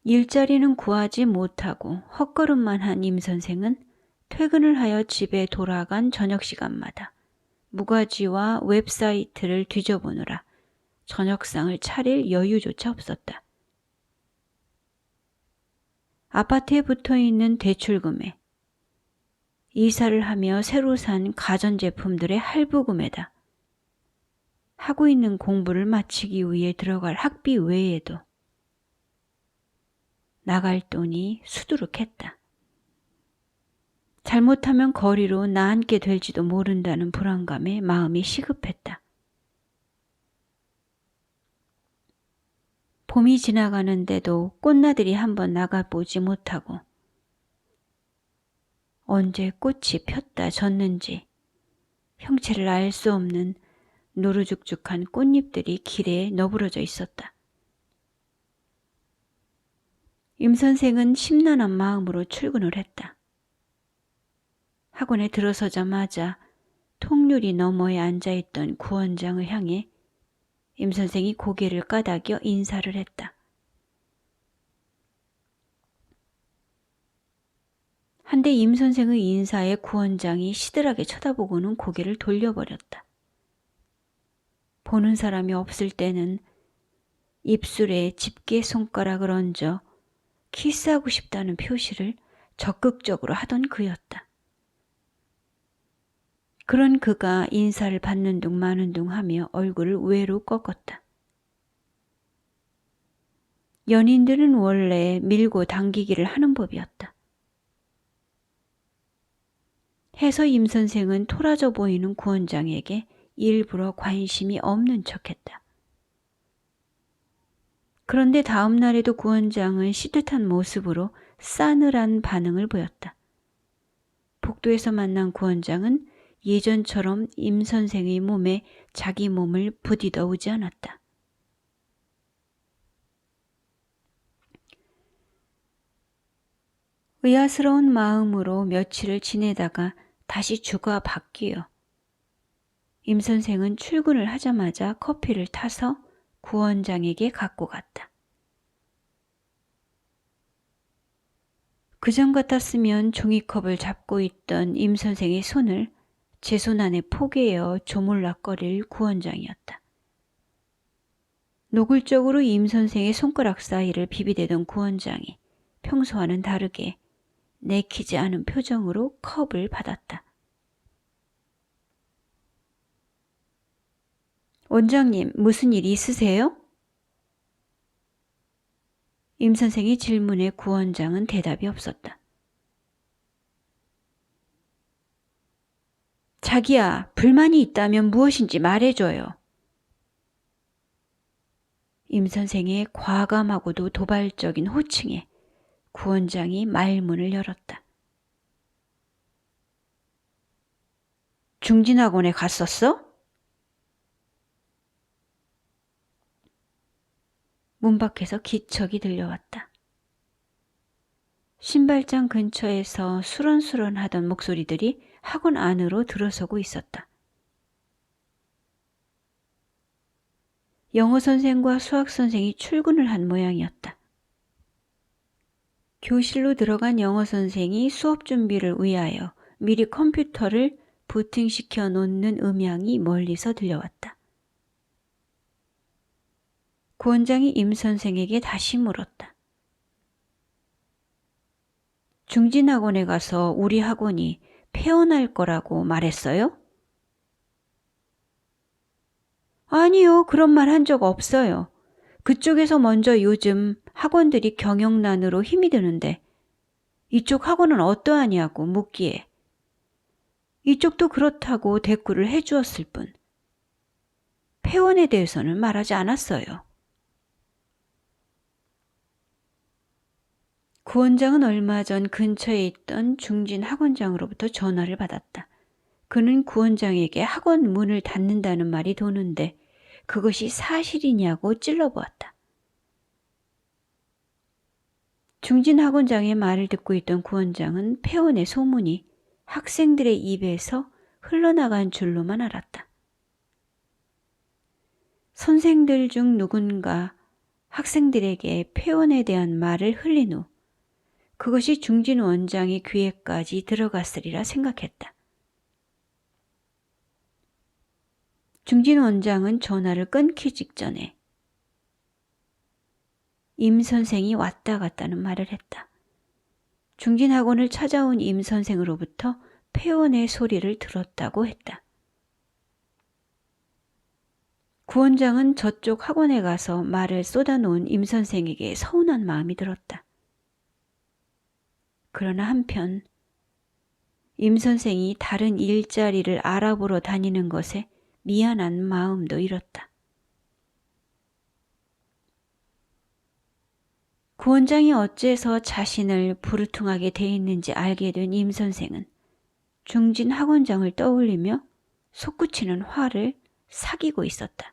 일자리는 구하지 못하고 헛걸음만 한 임 선생은 퇴근을 하여 집에 돌아간 저녁 시간마다 무가지와 웹사이트를 뒤져보느라 저녁상을 차릴 여유조차 없었다. 아파트에 붙어있는 대출금에 이사를 하며 새로 산 가전제품들의 할부금에다 하고 있는 공부를 마치기 위해 들어갈 학비 외에도 나갈 돈이 수두룩했다. 잘못하면 거리로 나앉게 될지도 모른다는 불안감에 마음이 시급했다. 봄이 지나가는데도 꽃나들이 한번 나가보지 못하고 언제 꽃이 폈다 졌는지 형체를 알 수 없는 노루죽죽한 꽃잎들이 길에 너부러져 있었다. 임 선생은 심란한 마음으로 출근을 했다. 학원에 들어서자마자 통유리 너머에 앉아있던 구원장을 향해 임 선생이 고개를 까닥여 인사를 했다. 한데 임 선생의 인사에 구원장이 시들하게 쳐다보고는 고개를 돌려버렸다. 보는 사람이 없을 때는 입술에 집게 손가락을 얹어 키스하고 싶다는 표시를 적극적으로 하던 그였다. 그런 그가 인사를 받는 둥 마는 둥 하며 얼굴을 외로 꺾었다. 연인들은 원래 밀고 당기기를 하는 법이었다. 해서 임 선생은 토라져 보이는 구원장에게 일부러 관심이 없는 척했다. 그런데 다음 날에도 구원장은 시듯한 모습으로 싸늘한 반응을 보였다. 복도에서 만난 구원장은 예전처럼 임 선생의 몸에 자기 몸을 부디더 오지 않았다. 의아스러운 마음으로 며칠을 지내다가 다시 주가 바뀌어 임 선생은 출근을 하자마자 커피를 타서 구원장에게 갖고 갔다. 그전 같았으면 종이컵을 잡고 있던 임 선생의 손을 제 손 안에 포개어 조물락거릴 구원장이었다. 노골적으로 임 선생의 손가락 사이를 비비대던 구원장이 평소와는 다르게 내키지 않은 표정으로 컵을 받았다. 원장님, 무슨 일 있으세요? 임 선생의 질문에 구원장은 대답이 없었다. 자기야, 불만이 있다면 무엇인지 말해줘요. 임 선생의 과감하고도 도발적인 호칭에 구원장이 말문을 열었다. 중진학원에 갔었어? 문 밖에서 기척이 들려왔다. 신발장 근처에서 수런수런하던 목소리들이 학원 안으로 들어서고 있었다. 영어 선생과 수학 선생이 출근을 한 모양이었다. 교실로 들어간 영어 선생이 수업 준비를 위하여 미리 컴퓨터를 부팅시켜 놓는 음향이 멀리서 들려왔다. 구원장이 임 선생에게 다시 물었다. 중진학원에 가서 우리 학원이 폐원할 거라고 말했어요? 아니요, 그런 말 한 적 없어요. 그쪽에서 먼저 요즘 학원들이 경영난으로 힘이 드는데 이쪽 학원은 어떠하냐고 묻기에 이쪽도 그렇다고 대꾸를 해주었을 뿐 폐원에 대해서는 말하지 않았어요. 구원장은 얼마 전 근처에 있던 중진 학원장으로부터 전화를 받았다. 그는 구원장에게 학원 문을 닫는다는 말이 도는데 그것이 사실이냐고 찔러보았다. 중진 학원장의 말을 듣고 있던 구원장은 폐원의 소문이 학생들의 입에서 흘러나간 줄로만 알았다. 선생들 중 누군가 학생들에게 폐원에 대한 말을 흘린 후 그것이 중진 원장의 귀에까지 들어갔으리라 생각했다. 중진 원장은 전화를 끊기 직전에 임 선생이 왔다 갔다는 말을 했다. 중진 학원을 찾아온 임 선생으로부터 폐원의 소리를 들었다고 했다. 구 원장은 저쪽 학원에 가서 말을 쏟아놓은 임 선생에게 서운한 마음이 들었다. 그러나 한편 임 선생이 다른 일자리를 알아보러 다니는 것에 미안한 마음도 일었다. 구 원장이 어째서 자신을 부르퉁하게 돼 있는지 알게 된 임 선생은 중진 학원장을 떠올리며 솟구치는 화를 사귀고 있었다.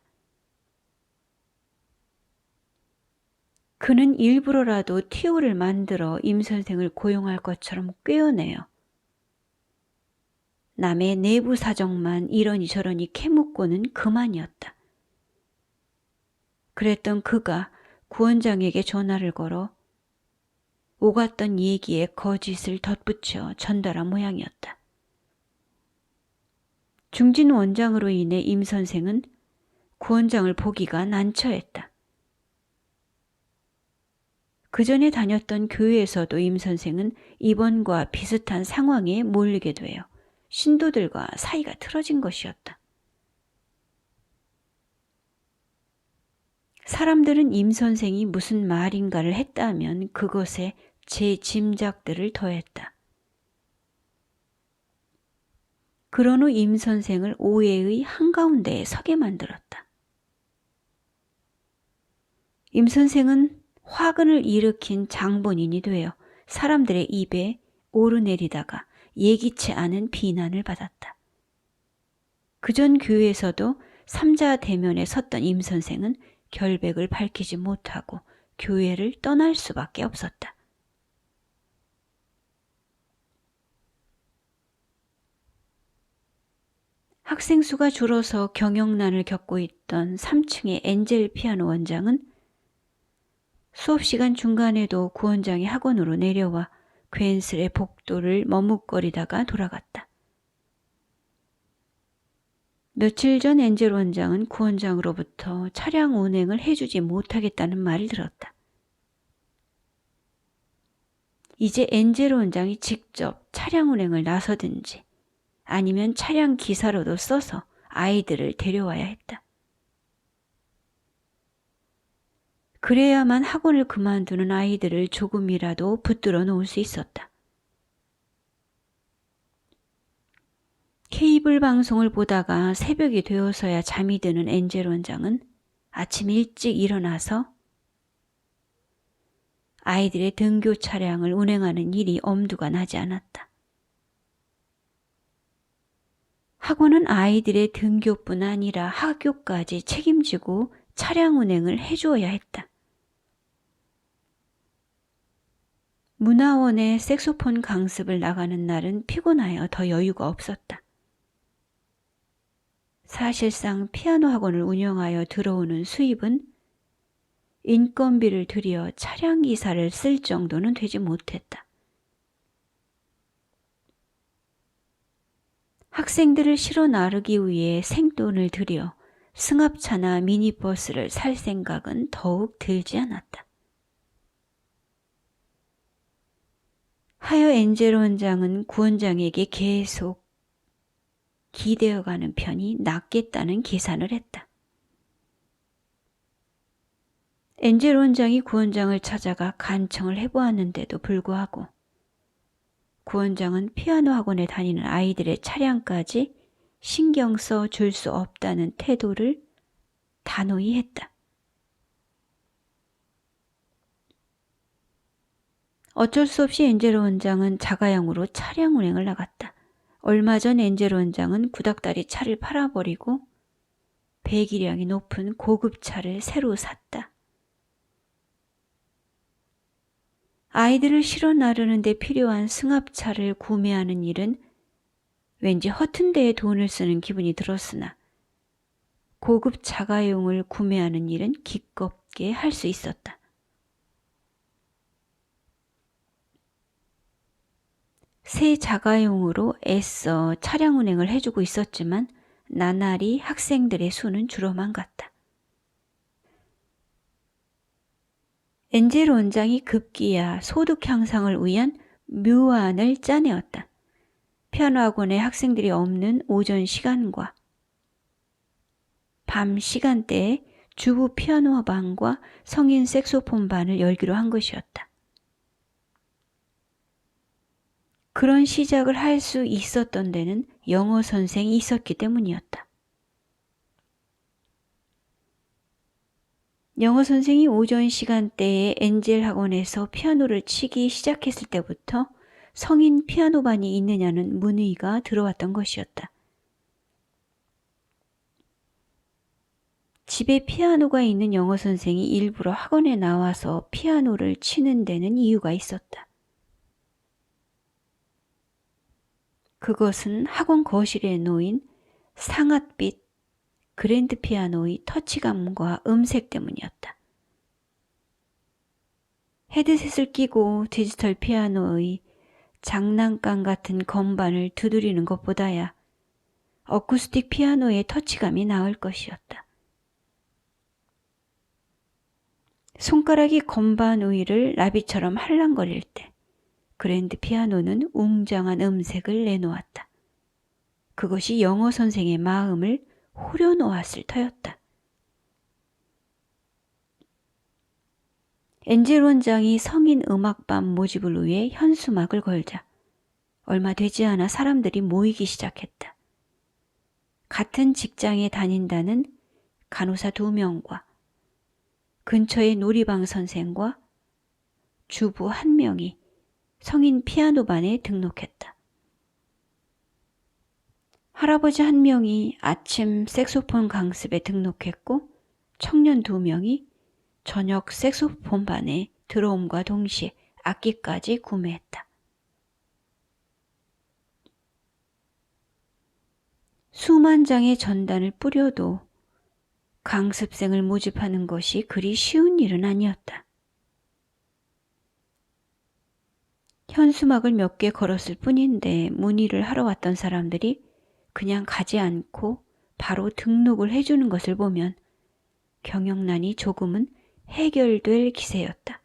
그는 일부러라도 티오를 만들어 임 선생을 고용할 것처럼 꾀어내어 남의 내부 사정만 이러니 저러니 캐묻고는 그만이었다. 그랬던 그가 구 원장에게 전화를 걸어 오갔던 얘기에 거짓을 덧붙여 전달한 모양이었다. 중진 원장으로 인해 임 선생은 구 원장을 보기가 난처했다. 그 전에 다녔던 교회에서도 임 선생은 이번과 비슷한 상황에 몰리게 되어 신도들과 사이가 틀어진 것이었다. 사람들은 임 선생이 무슨 말인가를 했다면 그것에 제 짐작들을 더했다. 그런 후 임 선생을 오해의 한가운데에 서게 만들었다. 임 선생은 화근을 일으킨 장본인이 되어 사람들의 입에 오르내리다가 예기치 않은 비난을 받았다. 그전 교회에서도 삼자 대면에 섰던 임 선생은 결백을 밝히지 못하고 교회를 떠날 수밖에 없었다. 학생 수가 줄어서 경영난을 겪고 있던 3층의 엔젤 피아노 원장은 수업시간 중간에도 구 원장의 학원으로 내려와 괜스레 복도를 머뭇거리다가 돌아갔다. 며칠 전 엔젤 원장은 구 원장으로부터 차량 운행을 해주지 못하겠다는 말을 들었다. 이제 엔젤 원장이 직접 차량 운행을 나서든지 아니면 차량 기사로도 써서 아이들을 데려와야 했다. 그래야만 학원을 그만두는 아이들을 조금이라도 붙들어 놓을 수 있었다. 케이블 방송을 보다가 새벽이 되어서야 잠이 드는 엔젤 원장은 아침 일찍 일어나서 아이들의 등교 차량을 운행하는 일이 엄두가 나지 않았다. 학원은 아이들의 등교뿐 아니라 학교까지 책임지고 차량 운행을 해주어야 했다. 문화원에 색소폰 강습을 나가는 날은 피곤하여 더 여유가 없었다. 사실상 피아노 학원을 운영하여 들어오는 수입은 인건비를 들여 차량 기사를 쓸 정도는 되지 못했다. 학생들을 실어 나르기 위해 생돈을 들여 승합차나 미니버스를 살 생각은 더욱 들지 않았다. 하여 엔젤 원장은 구 원장에게 계속 기대어가는 편이 낫겠다는 계산을 했다. 엔젤 원장이 구 원장을 찾아가 간청을 해보았는데도 불구하고 구 원장은 피아노 학원에 다니는 아이들의 차량까지 신경 써 줄 수 없다는 태도를 단호히 했다. 어쩔 수 없이 엔젤 원장은 자가용으로 차량 운행을 나갔다. 얼마 전 엔젤 원장은 구닥다리 차를 팔아버리고 배기량이 높은 고급차를 새로 샀다. 아이들을 실어 나르는 데 필요한 승합차를 구매하는 일은 왠지 허튼 데에 돈을 쓰는 기분이 들었으나 고급 자가용을 구매하는 일은 기껍게 할 수 있었다. 새 자가용으로 애써 차량 운행을 해주고 있었지만 나날이 학생들의 수는 줄어만 갔다. 엔젤 원장이 급기야 소득 향상을 위한 묘안을 짜내었다. 피아노 학원에 학생들이 없는 오전 시간과 밤 시간대에 주부 피아노 반과 성인 색소폰 반을 열기로 한 것이었다. 그런 시작을 할 수 있었던 데는 영어 선생이 있었기 때문이었다. 영어 선생이 오전 시간대에 엔젤 학원에서 피아노를 치기 시작했을 때부터 성인 피아노반이 있느냐는 문의가 들어왔던 것이었다. 집에 피아노가 있는 영어 선생이 일부러 학원에 나와서 피아노를 치는 데는 이유가 있었다. 그것은 학원 거실에 놓인 상아빛 그랜드 피아노의 터치감과 음색 때문이었다. 헤드셋을 끼고 디지털 피아노의 장난감 같은 건반을 두드리는 것보다야 어쿠스틱 피아노의 터치감이 나을 것이었다. 손가락이 건반 위를 나비처럼 할랑거릴 때 그랜드 피아노는 웅장한 음색을 내놓았다. 그것이 영어 선생의 마음을 후려놓았을 터였다. 엔젤 원장이 성인 음악반 모집을 위해 현수막을 걸자 얼마 되지 않아 사람들이 모이기 시작했다. 같은 직장에 다닌다는 간호사 2명과 근처의 놀이방 선생과 주부 1명이 성인 피아노반에 등록했다. 할아버지 1명이 아침 색소폰 강습에 등록했고 청년 2명이 저녁 색소폰 반에 들어옴과 동시에 악기까지 구매했다. 수만 장의 전단을 뿌려도 강습생을 모집하는 것이 그리 쉬운 일은 아니었다. 현수막을 몇 개 걸었을 뿐인데 문의를 하러 왔던 사람들이 그냥 가지 않고 바로 등록을 해주는 것을 보면 경영난이 조금은 해결될 기세였다.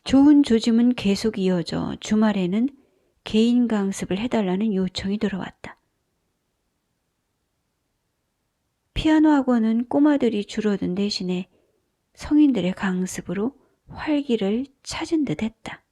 좋은 조짐은 계속 이어져 주말에는 개인 강습을 해달라는 요청이 들어왔다. 피아노 학원은 꼬마들이 줄어든 대신에 성인들의 강습으로 활기를 찾은 듯 했다.